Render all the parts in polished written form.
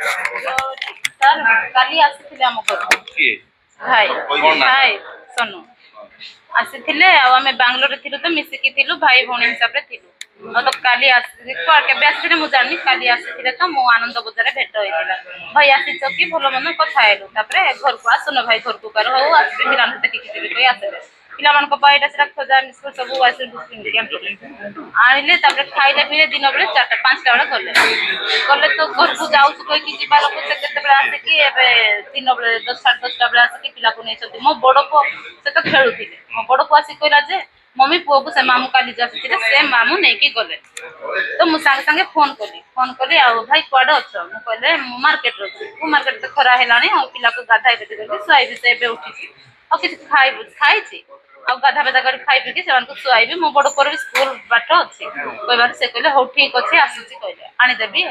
sir काली आसी आम घर भाई भाई सोनू आसी आम बांग्लोर थी तो मिसिकी भाई भौणी हिसाब से तो काली के मुझे जानी काली आसी तो मो आनंद बजार भेट होता भाई आसीच कि भल मन कथा घर को आसन भाई घर को कर हो आस पिला देखिए कही आसले पिला खजा मिश्र सब आनिले खाइले पीले दिन बेले 4टा 5टा बेले गले तो घर को जाऊँ कहीं जीवा लोक से केते आसिकी दिन बेले 10 साढ़े 10टा बेले आसिकी पिला को नहीं मो बड़ पु से तो खेलुले मो बड़ पु आसिक कहला जे मम्मी पुओ को से मामू काली जाते से मामू नहीं गले तो मुझे सांगे सांगे फोन कली आ भाई कड़े अच्छ मुझे कहले मार्केट अच्छी मार्केट तो खरा है पिला को गाधाई देती शुआई से उठी और किसी खाई आ गाधा बेधा कर खाई पी शुआई मो बड़ पर भी स्कूल बाट अच्छी कहबार से कहले हो ठीक अच्छे आसूसी कहले आनीदेवी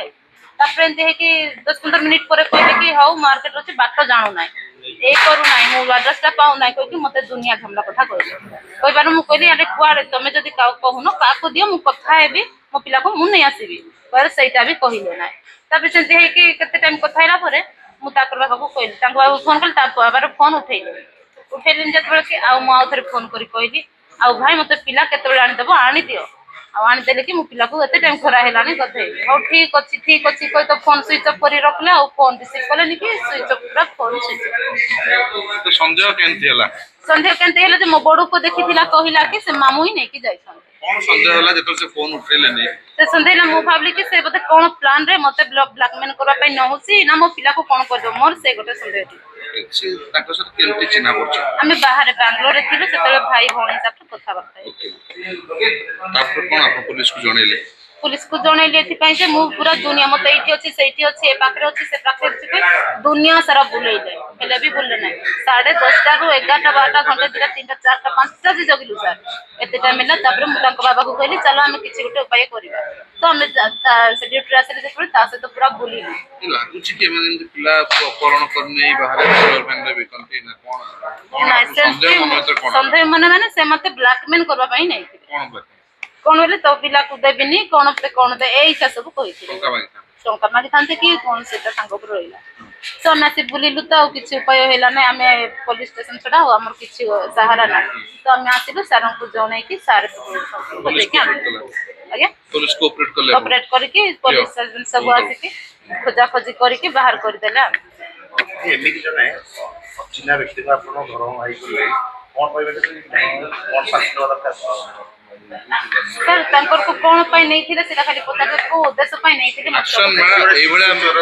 एमती कि 10-15 मिनिट पर कहले कि हौ मार्केट अच्छे बाट जानू ना ये करूना मो आड्रेसटा पाऊ ना कह मत दुनिया झमला कथा कहबार मुझे कहली अरे कुआड़े तुम जब कहून क्या दियो मुझे कथा है मो पिला को मुझे नहीं आसबि कहले सहीटा भी कहले ना सेमती केते टाइम कथा है मुझे बाबू कहली बाबू फोन कल फोन उठेली जो कि आउे फोन कर कहली आ भाई मत पिला केत आनीदेव आनी दियो आनीदेले कि मो पिला को एत टाइम खरा है गधे हाँ ठीक अच्छी कही तो फोन स्विच अफ कर रखले आ फोन रिसीव कले कि स्विच अफ पूरा फोन स्विच तो संदेह केमती मो बड़ को देखी कहला कि से मामू ही नहीं जाई कौन संदेह होला जेतो से फोन उठेले से संदेह मु भाबली कि से बोते कोन प्लान रे मते ब्लैकमेल करबा पई न होसी ना मो पिला को कोन कर दो मोर से गोटे संदेह से ताको से केमती चिन्हा परछ हमें बाहर बैंगलोर रे थिलु सेतले भाई भौणी हिसाब से कथा बार्ता तापर कोन आप पुलिस को जणैले पुलिस को जनइले जे मु पूरा दुनिया मत ये अच्छी से पाखे अच्छी से पाखे दुनिया सारा बुलेले हेले भी बुले ना 10:30 रु 11टा 12टा घंटे 2टा 3टा 4टा 5टा जी जगिलु सर एते टाइम मिला मुझे बाबा को कहली चलो आम किसी गोटे उपाय करवा तो आम से ड्यूटी आसले जो पूरा बुली लागुची कि माने पिला अपहरण करने बाहर गर्लफ्रेंड भी कंटे ना कोन संदेह माने से मते ब्लैकमेल करबा पई नहीं कोन कौन बोले तो पिला को देविनी कौन पे ऐसा सब कही टंका मागी था कि कौन से रहा तो आम आसी बुलू तो किसी उपाय है ना आम पुलिस स्टेशन छड़ा आम किसी सहारा ना तो आम आसलु सार को जन कि सार ऑपरेट करके पुलिस सब आसिक खोजा खोजी करके बाहर करदेला चिन्ह व्यक्ति को आप सर तंकर को कोन पाई नहीं थिले सेटा खाली पता को उद्देश्य पाई नहीं थिले एक्शन में ए बळे हमर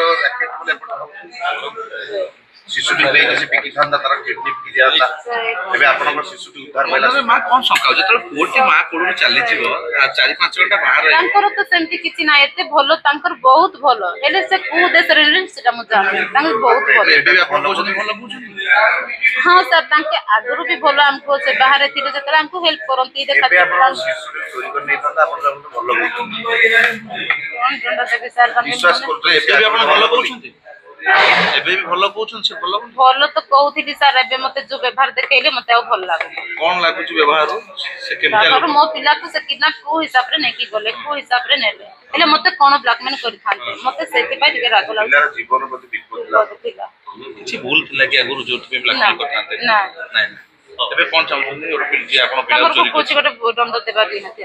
शिशुटी ले जैसे पिकी थांदा तरह किडनी की दिया था एबे आपन शिशुटी उद्धार होला रे मां कोन संका जतरे कोटी मां कोडू चली जीवो 4-5 घंटा बाहर रही तंकर तो सेमती किछि ना एते भलो तंकर बहुत भलो हेले से को देश रे सेटा मु जान तंकर बहुत भलो एबे भी आपन कहउछन भलो बुझुन हां सर तंके आगरु भी भलो हमको से बाहर थिले जतरे हमको हेल्प करंती देखा एबे आपन शिशुटी चोरी कर नै तंदा आपन भलो बुझुन कोन गंडा से विचार विश्वास करते एबे भी आपन भलो कहउछन एबे भी भलो कहउछन से भलो तो कहउथिली सर एबे मते जो व्यवहार देखैले मते आ भल लागो कोन लागुची व्यवहार से केमता मो पिला को से किडनैप को हिसाब रे नै की गले को हिसाब रे नेले हेले मते कोन ब्लैकमेल करि थानते मते सेति पय टिके रागो लागो पिला जीवन प्रति विपद पिला किछि भूल थिला कि आगुरु जोट पे ब्लैकमेल करथानते ना एबे कोन चाहउछन और पिल जी आपन पिला चोरी को गोटे दंड देबा दिनती